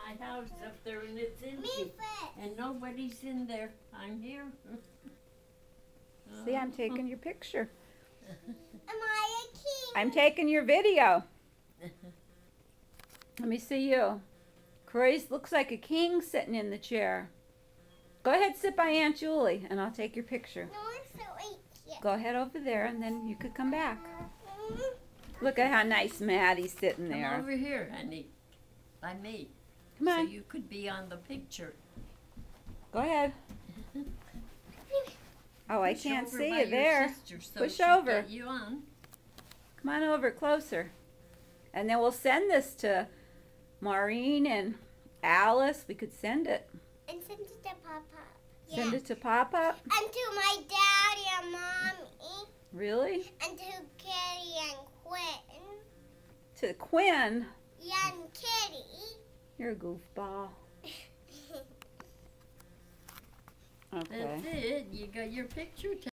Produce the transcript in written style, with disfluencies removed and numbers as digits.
my house up there and it's empty. And nobody's in there. I'm here. See, I'm taking your picture. Am I a king? I'm taking your video. Let me see you. Grace looks like a king sitting in the chair. Go ahead, sit by Aunt Julie, and I'll take your picture. No, it's right here. Go ahead over there, and then you could come back. Look at how nice Maddie's sitting Come there. over here, honey. By me. Come So on. you could be on the picture. Go ahead. Oh, I Push can't over see by you your there. sister so Push she'll over. get you on. Come on over closer. And then we'll send this to Maureen and Alice. We could send it. And send it to Papa. Send it to Papa. And to my daddy and mommy. Really? And to Kitty and Quinn. To Quinn. Yeah, and Kitty. You're a goofball. Okay. That's it. You got your picture taken.